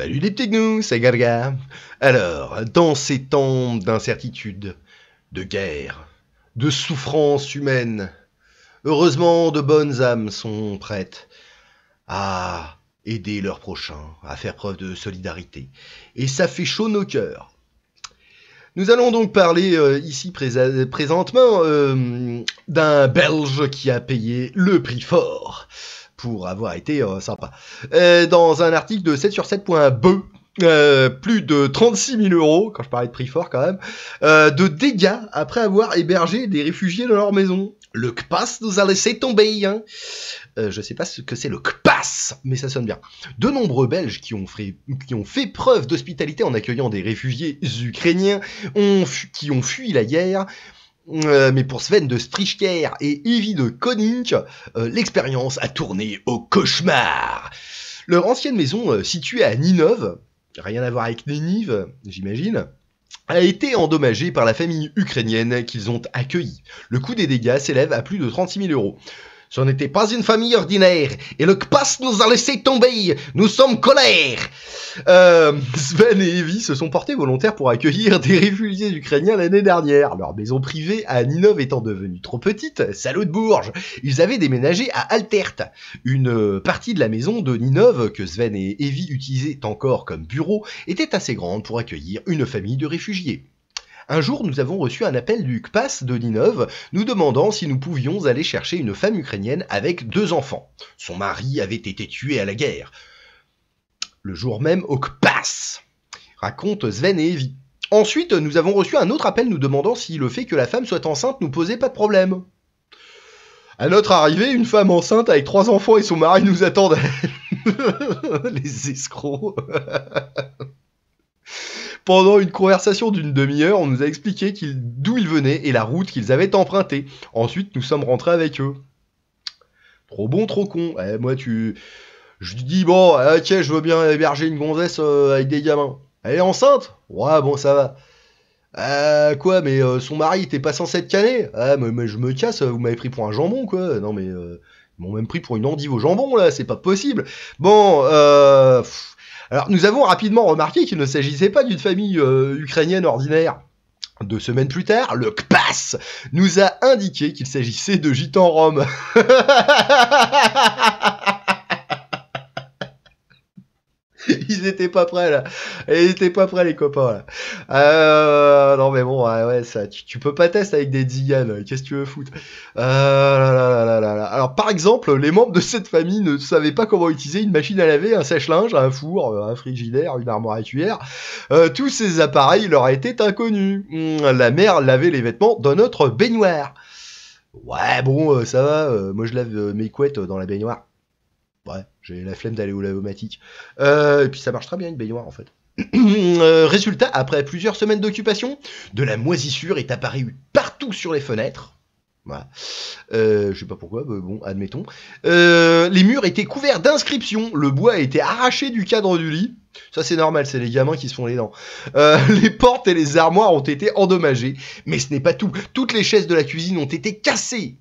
Salut les petits gnous, c'est Garga. Alors, dans ces temps d'incertitude, de guerre, de souffrance humaine, heureusement de bonnes âmes sont prêtes à aider leurs prochains, à faire preuve de solidarité. Et ça fait chaud nos cœurs. Nous allons donc parler ici présentement d'un Belge qui a payé le prix fort pour avoir été sympa. Dans un article de 7sur7.be, plus de 36 000 euros, quand je parlais de prix fort quand même, de dégâts après avoir hébergé des réfugiés dans leur maison. Le CPAS nous a laissé tomber, hein. Je sais pas ce que c'est le CPAS, mais ça sonne bien. De nombreux Belges qui ont fait preuve d'hospitalité en accueillant des réfugiés ukrainiens qui ont fui la guerre. Mais pour Sven de Stricher et Evie de Koning, l'expérience a tourné au cauchemar. Leur ancienne maison, située à Ninove, rien à voir avec Ninive, j'imagine, a été endommagée par la famille ukrainienne qu'ils ont accueillie. Le coût des dégâts s'élève à plus de 36 000 euros. Ce n'était pas une famille ordinaire, et le CPAS nous a laissé tomber. Nous sommes colère. Sven et Evie se sont portés volontaires pour accueillir des réfugiés ukrainiens l'année dernière. Leur maison privée à Ninove étant devenue trop petite, salaud de Bourges, ils avaient déménagé à Altert. Une partie de la maison de Ninove, que Sven et Evie utilisaient encore comme bureau, était assez grande pour accueillir une famille de réfugiés. Un jour, nous avons reçu un appel du CPAS de Ninove nous demandant si nous pouvions aller chercher une femme ukrainienne avec 2 enfants. Son mari avait été tué à la guerre. Le jour même au CPAS, raconte Sven et Evie. Ensuite, nous avons reçu un autre appel nous demandant si le fait que la femme soit enceinte nous posait pas de problème. À notre arrivée, une femme enceinte avec 3 enfants et son mari nous attendent. Les escrocs. Pendant une conversation d'une demi-heure, on nous a expliqué d'où ils venaient et la route qu'ils avaient empruntée. Ensuite, nous sommes rentrés avec eux. Trop bon, trop con. Je lui dis, bon, ok, je veux bien héberger une gonzesse avec des gamins. Elle est enceinte? Ouais, bon, ça va. Quoi, mais son mari était pas censé être cané? Ah, mais je me casse, vous m'avez pris pour un jambon, quoi. Non, mais ils m'ont même pris pour une endive au jambon, là, c'est pas possible. Bon, alors, nous avons rapidement remarqué qu'il ne s'agissait pas d'une famille ukrainienne ordinaire. 2 semaines plus tard, le CPAS nous a indiqué qu'il s'agissait de gitans roms. Ils étaient pas prêts, là. Ils étaient pas prêts, les copains, là. Non, mais bon, ouais, ça, tu peux pas tester avec des tziganes. Qu'est-ce que tu veux foutre? Alors, par exemple, les membres de cette famille ne savaient pas comment utiliser une machine à laver, un sèche-linge, un four, un frigidaire, une armoire à cuillère. Tous ces appareils leur étaient inconnus. La mère lavait les vêtements dans notre baignoire. Ouais, bon, ça va. Moi, je lave mes couettes dans la baignoire. Ouais, j'ai la flemme d'aller au lavomatique. Et puis ça marche très bien une baignoire en fait. Résultat, après plusieurs semaines d'occupation, de la moisissure est apparue partout sur les fenêtres. Voilà. Je sais pas pourquoi, mais bon, admettons. Les murs étaient couverts d'inscriptions. Le bois a été arraché du cadre du lit. Ça c'est normal, c'est les gamins qui se font les dents. Les portes et les armoires ont été endommagées. Mais ce n'est pas tout. Toutes les chaises de la cuisine ont été cassées.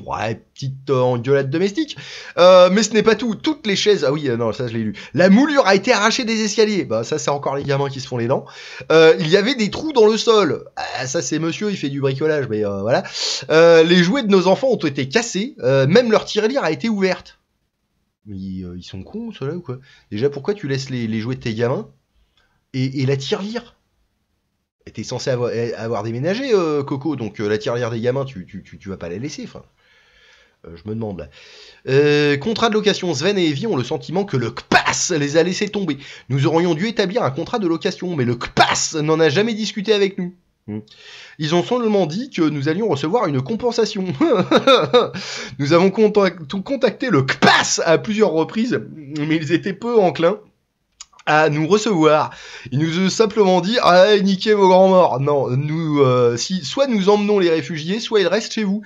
Ouais, petite engueulade domestique. Mais ce n'est pas tout. Toutes les chaises... Ah oui, non, ça je l'ai lu. La moulure a été arrachée des escaliers. Bah ça c'est encore les gamins qui se font les dents. Il y avait des trous dans le sol. Ah, ça c'est monsieur, il fait du bricolage, mais voilà. Les jouets de nos enfants ont été cassés. Même leur tirelire a été ouverte. Mais ils sont cons ceux-là ou quoi? Déjà pourquoi tu laisses les jouets de tes gamins et la tirelire? T'es censé avoir déménagé, Coco, donc la tirelire des gamins, tu vas pas la laisser, enfin... je me demande là. Contrat de location, Sven et Evie ont le sentiment que le CPAS les a laissés tomber. Nous aurions dû établir un contrat de location, mais le CPAS n'en a jamais discuté avec nous. Ils ont seulement dit que nous allions recevoir une compensation. Nous avons contacté le CPAS à plusieurs reprises, mais ils étaient peu enclins à nous recevoir. Ils nous ont simplement dit « Ah, niquez vos grands morts !» Non, soit nous emmenons les réfugiés, soit ils restent chez vous.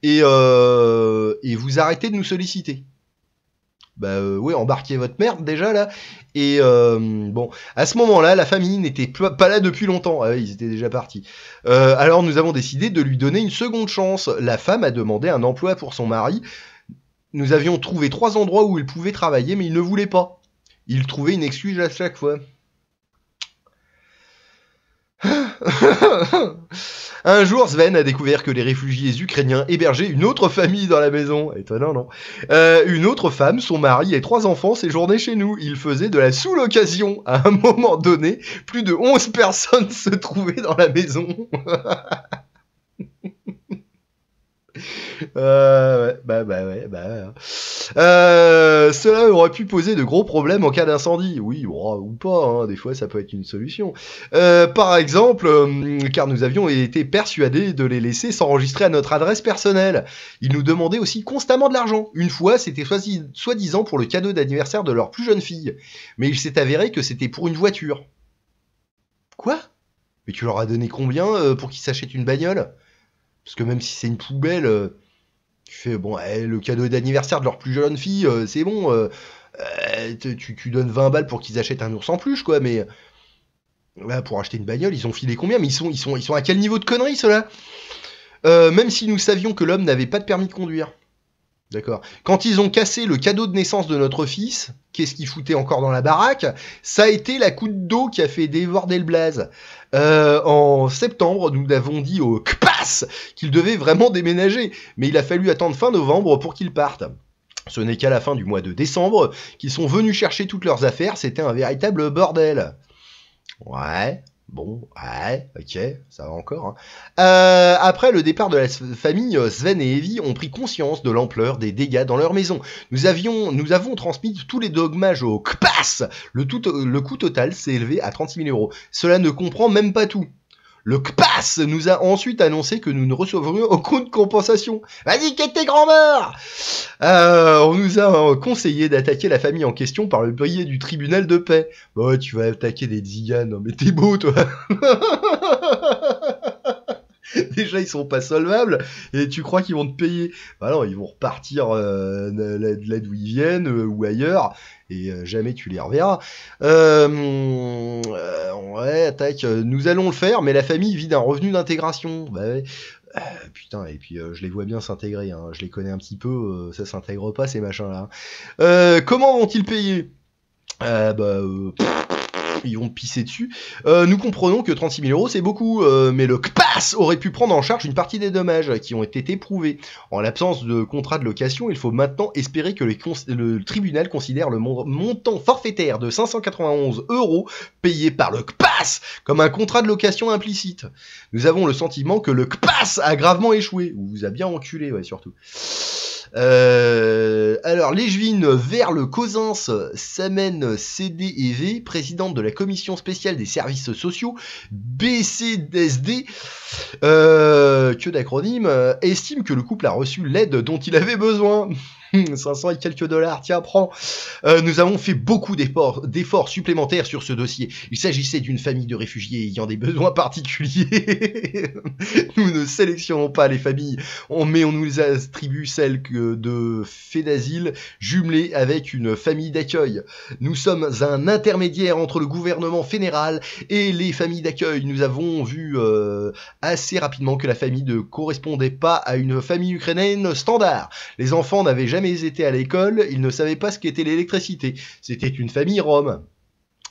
Et vous arrêtez de nous solliciter. Bah oui, embarquez votre merde déjà là. Et bon, à ce moment-là, la famille n'était pas là depuis longtemps. Ah oui, ils étaient déjà partis. Alors nous avons décidé de lui donner une seconde chance. La femme a demandé un emploi pour son mari. Nous avions trouvé 3 endroits où il pouvait travailler, mais il ne voulait pas. Il trouvait une excuse à chaque fois. Un jour, Sven a découvert que les réfugiés ukrainiens hébergeaient une autre famille dans la maison. Étonnant, non? Une autre femme, son mari et 3 enfants séjournaient chez nous. Ils faisaient de la sous-location. À un moment donné, plus de 11 personnes se trouvaient dans la maison. Cela aurait pu poser de gros problèmes en cas d'incendie. Oui, ou pas, hein, des fois ça peut être une solution. Par exemple, car nous avions été persuadés de les laisser s'enregistrer à notre adresse personnelle. Ils nous demandaient aussi constamment de l'argent. Une fois, c'était soi-disant pour le cadeau d'anniversaire de leur plus jeune fille. Mais il s'est avéré que c'était pour une voiture. Quoi? Mais tu leur as donné combien pour qu'ils s'achètent une bagnole? Parce que même si c'est une poubelle, tu fais, bon, le cadeau d'anniversaire de leur plus jeune fille, c'est bon, tu donnes 20 balles pour qu'ils achètent un ours en peluche, quoi, mais là, pour acheter une bagnole, ils ont filé combien? Mais ils sont à quel niveau de conneries, ceux-là? Même si nous savions que l'homme n'avait pas de permis de conduire. D'accord. Quand ils ont cassé le cadeau de naissance de notre fils, qu'est-ce qu'ils foutaient encore dans la baraque? Ça a été la goutte d'eau qui a fait déborder le blaze. En septembre, nous avons dit au CPAS qu'il devait vraiment déménager, mais il a fallu attendre fin novembre pour qu'ils partent. Ce n'est qu'à la fin du mois de décembre qu'ils sont venus chercher toutes leurs affaires, c'était un véritable bordel. Ouais. Bon, ouais, ok, ça va encore. Hein. Après le départ de la famille, Sven et Evie ont pris conscience de l'ampleur des dégâts dans leur maison. Nous avons transmis tous les dommages au CPAS. Le coût total s'est élevé à 36 000 €. Cela ne comprend même pas tout. Le CPAS nous a ensuite annoncé que nous ne recevrions aucune compensation. Vas-y, qu'est tes grands-morts? On nous a conseillé d'attaquer la famille en question par le biais du tribunal de paix. Bah ouais, tu vas attaquer des tziganes, non mais t'es beau, toi. Déjà, ils sont pas solvables, et tu crois qu'ils vont te payer? Bah non, ils vont repartir de là d'où ils viennent, ou ailleurs, et jamais tu les reverras. Ouais, attaque, nous allons le faire, mais la famille vit d'un revenu d'intégration. Bah ouais. Putain, et puis je les vois bien s'intégrer, hein. Je les connais un petit peu, ça s'intègre pas ces machins-là. Comment vont-ils payer? Ils vont pisser dessus. Nous comprenons que 36 000 € c'est beaucoup, mais le CPAS aurait pu prendre en charge une partie des dommages qui ont été éprouvés. En l'absence de contrat de location, il faut maintenant espérer que le tribunal considère le montant forfaitaire de 591 € payé par le CPAS comme un contrat de location implicite. Nous avons le sentiment que le CPAS a gravement échoué, ou vous a bien enculé, ouais, surtout. Alors, Léjevine Verle Cosins, Samen CDEV, présidente de la commission spéciale des services sociaux, BCDSD, que d'acronyme, estime que le couple a reçu l'aide dont il avait besoin. 500 et quelques $, tiens, prends. Nous avons fait beaucoup d'efforts supplémentaires sur ce dossier. Il s'agissait d'une famille de réfugiés ayant des besoins particuliers. Nous ne sélectionnons pas les familles, mais on nous attribue celles de faits d'asile jumelées avec une famille d'accueil. Nous sommes un intermédiaire entre le gouvernement fédéral et les familles d'accueil. Nous avons vu assez rapidement que la famille ne correspondait pas à une famille ukrainienne standard. Les enfants n'avaient jamais été à l'école, ils ne savaient pas ce qu'était l'électricité. C'était une famille rome.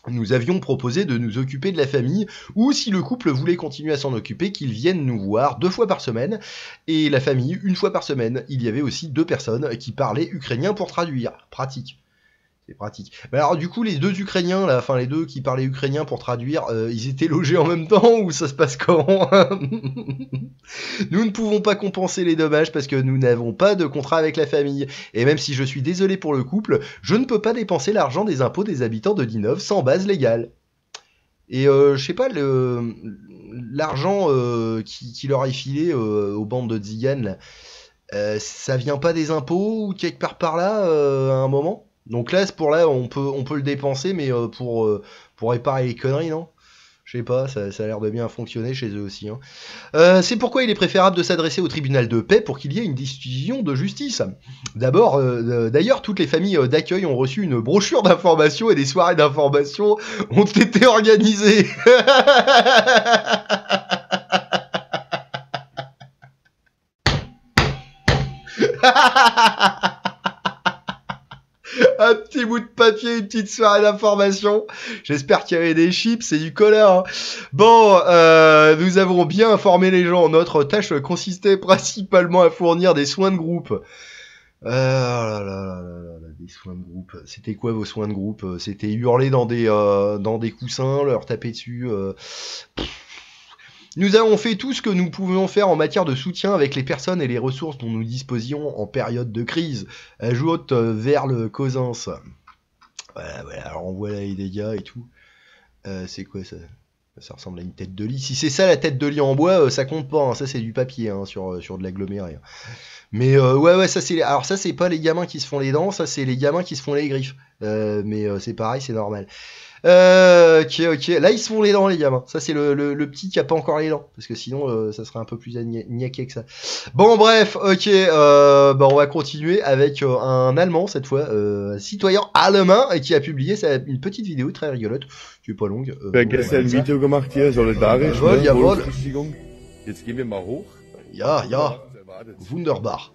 Nous avions proposé de nous occuper de la famille, ou si le couple voulait continuer à s'en occuper, qu'ils viennent nous voir 2 fois par semaine, et la famille 1 fois par semaine. Il y avait aussi 2 personnes qui parlaient ukrainien pour traduire. Pratique. C'est pratique. Mais alors du coup les 2 Ukrainiens là, enfin les 2 qui parlaient ukrainien pour traduire, ils étaient logés en même temps ou ça se passe comment? Nous ne pouvons pas compenser les dommages parce que nous n'avons pas de contrat avec la famille. Et même si je suis désolé pour le couple, je ne peux pas dépenser l'argent des impôts des habitants de Dinov sans base légale. Et je sais pas, l'argent qui leur est filé aux bandes de tziganes, ça vient pas des impôts ou quelque part par là à un moment? Donc là, on peut le dépenser, mais pour réparer les conneries, non? Je sais pas, ça a l'air de bien fonctionner chez eux aussi. Hein. C'est pourquoi il est préférable de s'adresser au tribunal de paix pour qu'il y ait une décision de justice. D'ailleurs, toutes les familles d'accueil ont reçu une brochure d'information et des soirées d'information ont été organisées. Un petit bout de papier, une petite soirée d'information. J'espère qu'il y avait des chips, c'est du cola. Hein. Bon, nous avons bien informé les gens. Notre tâche consistait principalement à fournir des soins de groupe. Oh là là là là là, des soins de groupe. C'était quoi vos soins de groupe? C'était hurler dans des coussins, leur taper dessus. Nous avons fait tout ce que nous pouvions faire en matière de soutien avec les personnes et les ressources dont nous disposions en période de crise. Ajoute vers le Cosenс. Voilà, voilà, alors on voit là les dégâts et tout. C'est quoi ça? Ça ressemble à une tête de lit. Si c'est ça la tête de lit en bois, ça compte pas. Hein. Ça c'est du papier hein, sur de l'aggloméré. Mais ouais, ça c'est. Alors ça c'est pas les gamins qui se font les dents, ça c'est les gamins qui se font les griffes. Mais c'est pareil, c'est normal. Ok. Là ils se font les dents les gamins. Ça c'est le petit qui a pas encore les dents, parce que sinon ça serait un peu plus niaqué que ça. Bon bref, ok. Bah on va continuer avec un Allemand cette fois, un citoyen allemand qui a publié une petite vidéo très rigolote, qui est pas longue. Gestern ein Video gemacht hier, solidarisch. Jawohl. Jetzt gehen wir mal hoch. Ja. Wunderbar.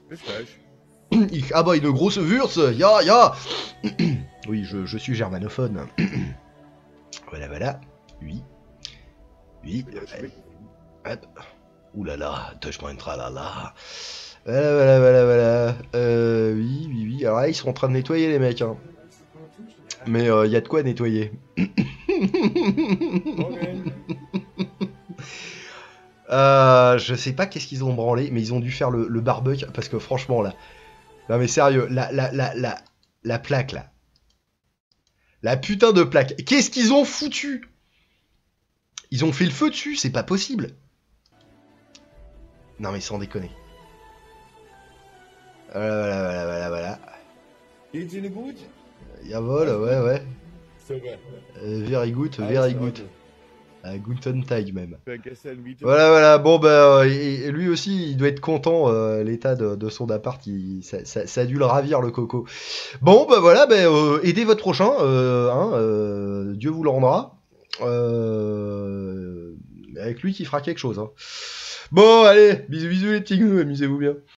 Ich habe eine große Würze. Ja. Oui, je suis germanophone. Voilà. Oui. Hop. Ouh là là, touche-moi une tralala. Voilà. Oui. Alors là, ils sont en train de nettoyer les mecs. Hein. Mais y a de quoi nettoyer. Je sais pas qu'est-ce qu'ils ont branlé, mais ils ont dû faire le barbecue parce que franchement là. Non mais sérieux, la plaque là. La putain de plaque. Qu'est-ce qu'ils ont foutu? Ils ont fait le feu dessus, c'est pas possible. Non mais sans déconner. Voilà. Geht's Ihnen gut? Jawohl, ouais. Super. Very good. Guten Tag même. Gestern ein Video. Voilà. Bon bah et lui aussi il doit être content. L'état de son appart, ça a dû le ravir le coco. Bon bah voilà, aidez votre prochain. Dieu vous le rendra. Avec lui qui fera quelque chose. Hein. Bon allez, bisous les petits gnous, amusez-vous bien.